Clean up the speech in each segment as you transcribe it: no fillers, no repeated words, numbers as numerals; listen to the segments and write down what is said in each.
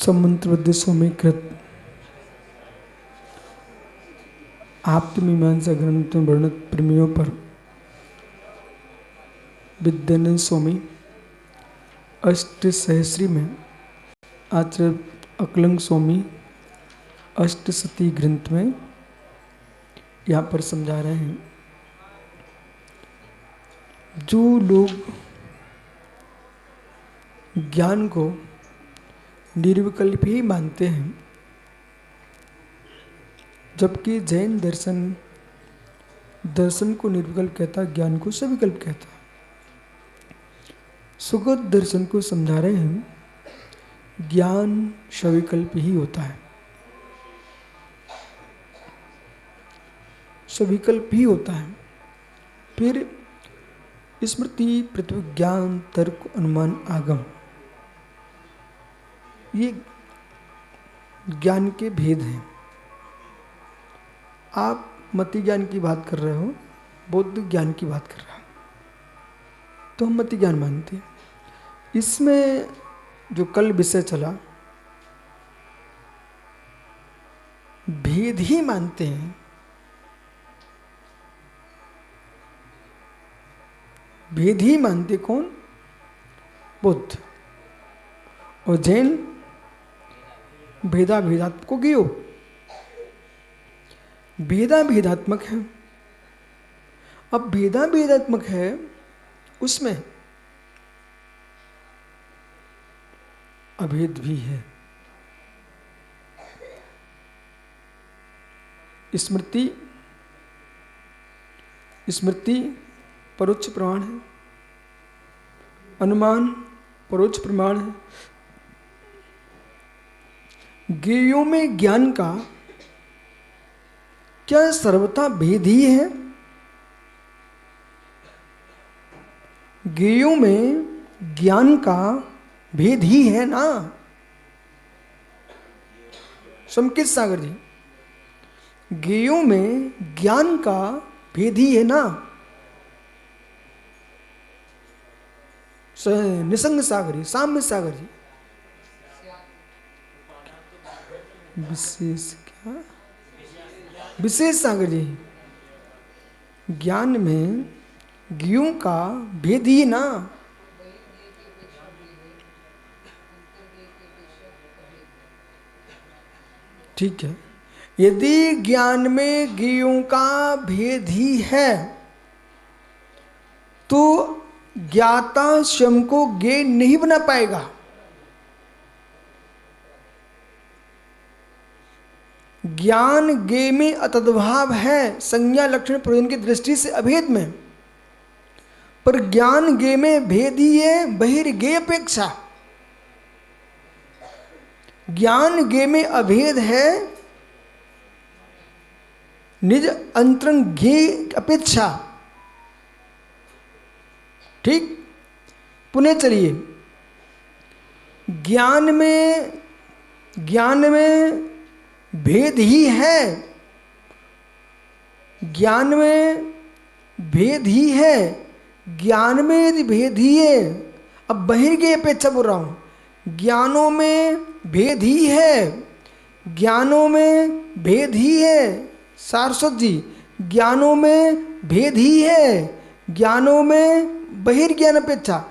समंत्रबद्ध सौम्यकृत आप्तमीमांसा ग्रंथ में वर्णित प्रेमियों पर विद्यानंद स्वामी अष्टसहस्री में आचार्य अकलंग स्वामी अष्टसती ग्रंथ में यहाँ पर समझा रहे हैं। जो लोग ज्ञान को निर्विकल्प ही मानते हैं, जबकि जैन दर्शन को निर्विकल्प कहता, ज्ञान को सविकल्प कहता। सुगत दर्शन को समझा रहे हैं, ज्ञान सविकल्प ही होता है, सविकल्प ही होता है। फिर स्मृति, प्रतिज्ञान, तर्क, अनुमान, आगम, ये ज्ञान के भेद हैं। आप मति ज्ञान की बात कर रहे हो, बौद्ध ज्ञान की बात कर रहे हो, तो हम मति ज्ञान मानते हैं। इसमें जो कल विषय चला, भेद ही मानते हैं। भेद ही मानते कौन? बुद्ध। और जैन भेदा भेदात्मक को गियो, भेदा भेदात्मक है। अब भेदा भेदात्मक है, उसमें अभेद भी है। स्मृति परोक्ष प्रमाण है, अनुमान परोक्ष प्रमाण है। ज्ञेयों में ज्ञान का क्या सर्वथा भेद ही है? ज्ञेयों में ज्ञान का भेद ही है ना। समकित सागर जी, ज्ञेयों में ज्ञान का भेद ही है ना। निसंग सागर जी, साम्य सागर जी, विशेष क्या? विशेष सागर जी, ज्ञान में ज्ञेयों का भेद ही ना। ठीक है, यदि ज्ञान में ज्ञेयों का भेद ही है, तो ज्ञाता स्वयं को ज्ञेय नहीं बना पाएगा। ज्ञान ज्ञेय में अतद्भाव है, संज्ञा लक्षण प्रयोजन की दृष्टि से अभेद में, पर ज्ञान ज्ञेय में भेद ही है बहिर्ज्ञेय अपेक्षा। ज्ञान ज्ञेय में अभेद है निज अंतरंग ज्ञेय अपेक्षा। ठीक, पुनः चलिए, ज्ञान में भेद ही है, ज्ञान में भेद ही है, ज्ञान में यदि भेद ही है, अब बहिर्ज्ञेय अपेक्षा बोल रहा हूं, ज्ञानों में भेद ही है, ज्ञानों में भेद ही है। सारस्वत जी, ज्ञानों में भेद ही है, ज्ञानों में बहिर्ज्ञान अपेक्षा,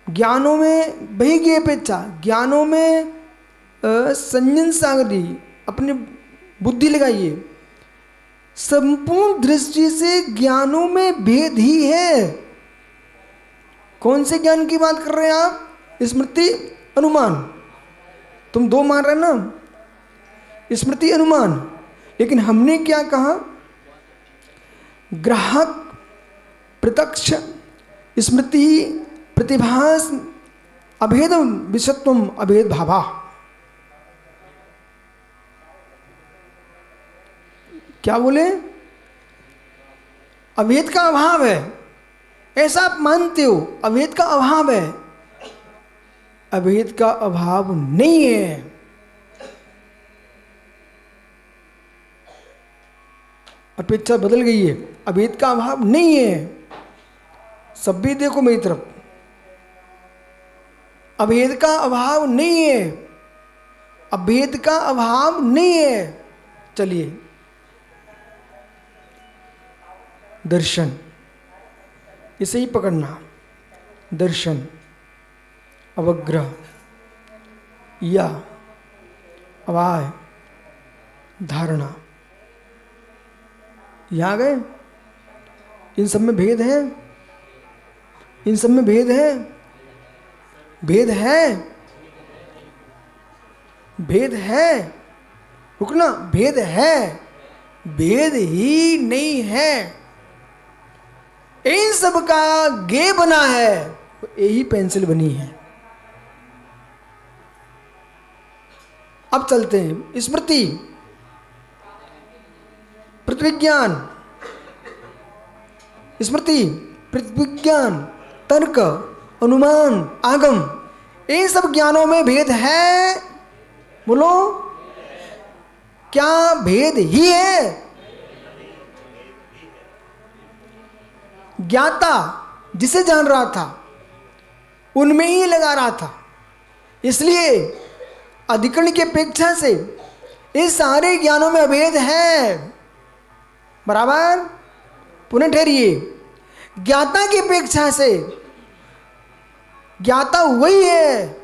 ज्ञानों में बहिर्ज्ञेय अपेक्षा, ज्ञानों में संजन सागर जी अपनी बुद्धि लगाइए, संपूर्ण दृष्टि से ज्ञानों में भेद ही है। कौन से ज्ञान की बात कर रहे हैं आप? स्मृति, अनुमान, तुम दो मान रहे ना, स्मृति अनुमान। लेकिन हमने क्या कहा? ग्राहक प्रत्यक्ष स्मृति प्रतिभास अभेद विषत्वम अभेद भावा। क्या बोले? अभेद का अभाव है, ऐसा आप मानते हो। अभेद का अभाव है, अभेद का अभाव नहीं है। अपेक्षा बदल गई है, अभेद का अभाव नहीं है। सब भी देखो मेरी तरफ, अभेद का अभाव नहीं है। अभेद का अभाव नहीं है। चलिए, दर्शन, इसे ही पकड़ना। दर्शन, अवग्रह या अवाय, धारणा, ये आ गए। इन सब में भेद है, इन सब में भेद है, भेद है, भेद है। रुकना, भेद है, भेद ही नहीं है। इन सब का गे बना है, यही पेंसिल बनी है। अब चलते हैं स्मृति, प्रतिविज्ञान, स्मृति, प्रतिविज्ञान, तर्क, अनुमान, आगम, इन सब ज्ञानों में भेद है। बोलो, क्या भेद ही है? ज्ञाता जिसे जान रहा था उनमें ही लगा रहा था, इसलिए अधिकरण की अपेक्षा से इस सारे ज्ञानों में अभेद है। बराबर? पुनः ठहरिए, ज्ञाता की अपेक्षा से ज्ञाता वही है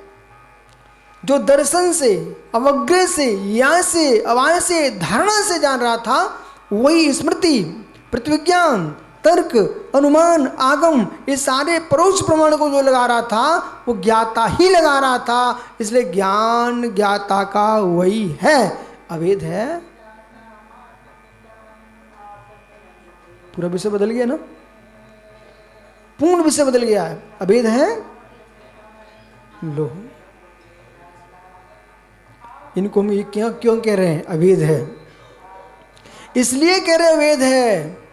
जो दर्शन से, अवग्रह से, या से, अवाय से, धारणा से जान रहा था। वही स्मृति, प्रतिविज्ञान, तर्क, अनुमान, आगम, ये सारे परोक्ष प्रमाण को जो लगा रहा था वो ज्ञाता ही लगा रहा था। इसलिए ज्ञान ज्ञाता का वही है, अभेद है। पूरा विषय बदल गया ना, पूर्ण विषय बदल गया है। अभेद है। लो, इनको हम ये क्यों कह रहे हैं अभेद है? इसलिए कह रहे अभेद है।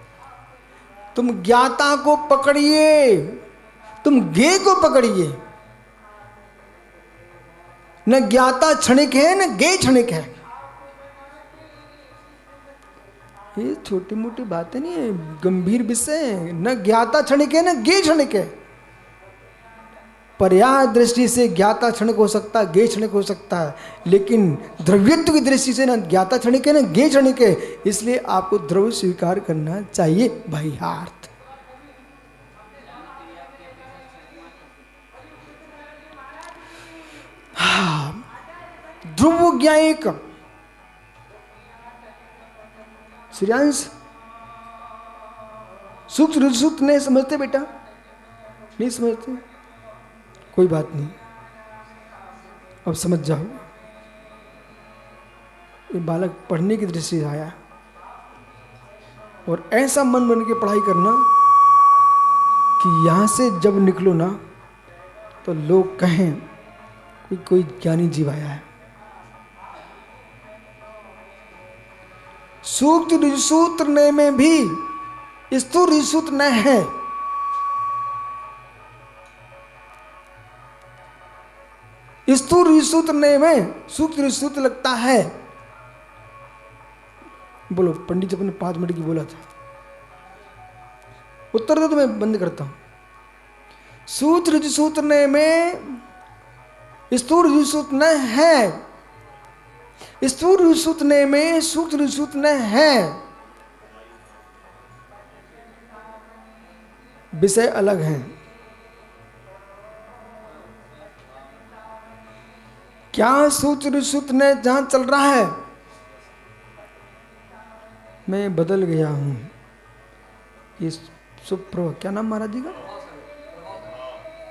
तुम ज्ञाता को पकड़िए, तुम गे को पकड़िए। न ज्ञाता क्षणिक है, न गे क्षणिक है। ये छोटी मोटी बातें नहीं है, गंभीर विषय है। न ज्ञाता क्षणिक है, न गे क्षणिक है। पर्याय दृष्टि से ज्ञाता क्षणिक हो सकता है, गे क्षणिक हो सकता है, लेकिन द्रव्यत्व की दृष्टि से न ज्ञाता क्षणिक है, न गे क्षणिक है। इसलिए आपको द्रव्य स्वीकार करना चाहिए, बाह्यार्थ। ध्रुव ज्ञायक श्रेयांश, सूक्ष्म सूत्र नहीं समझते बेटा? नहीं समझते? कोई बात नहीं, अब समझ जाओ। ये बालक पढ़ने की दृष्टि से आया, और ऐसा मन बन के पढ़ाई करना कि यहां से जब निकलो ना तो लोग कहें कि कोई ज्ञानी जीव आया है। सूक्त ऋसूत्र ने में भी स्थूल ऋसूत्र न है। स्थूल ऋसूत्र ने में सूक्त ऋसूत्र लगता है। बोलो, पंडित जी अपने 5 मिनट की बोला था, उत्तर दो तो मैं बंद करता हूं। सूत्र ऋसूत्र ने में स्थूल ऋसूत्र न है। स्थूल ऋसूत्र ने में सूक्ष्म ऋसूत्र न है। विषय अलग हैं। क्या सूक्ष्म ऋसूत्र ने जहां चल रहा है, मैं बदल गया हूं। ये सुप्रभा, क्या नाम महाराज जी का?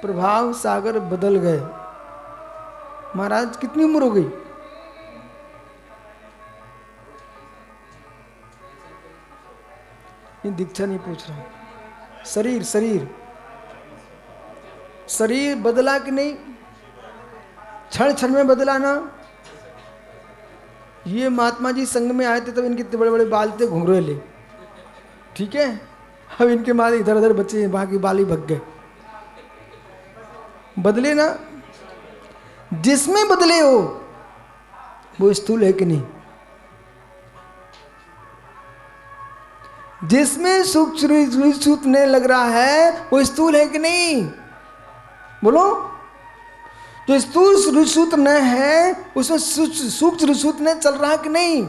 प्रभाव सागर बदल गए। महाराज कितनी उम्र हो गई? ये दीक्षा नहीं पूछ रहा हूं। शरीर शरीर शरीर बदला कि नहीं? क्षण क्षण में बदला ना। ये महात्मा जी संघ में आए थे तब इनके इतने बड़े बड़े बाल थे, घुंघरेले, ठीक है। अब इनके मारे इधर उधर बच्चे, बाकी बाल ही भग गए। बदले ना। जिसमें बदले हो वो स्थूल है कि नहीं? जिसमें सूक्ष्म सूत्र ने लग रहा है वो स्थूल है कि नहीं? बोलो। जो स्थूल ऋषुत न है उसमें सूक्ष्म ऋषुत न चल रहा कि नहीं,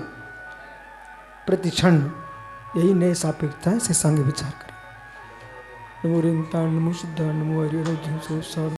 प्रतिक्षण यही नए सापेक्षता है। से संग विचार करें। नमो रिंता नमो शुद्धा नमो हरि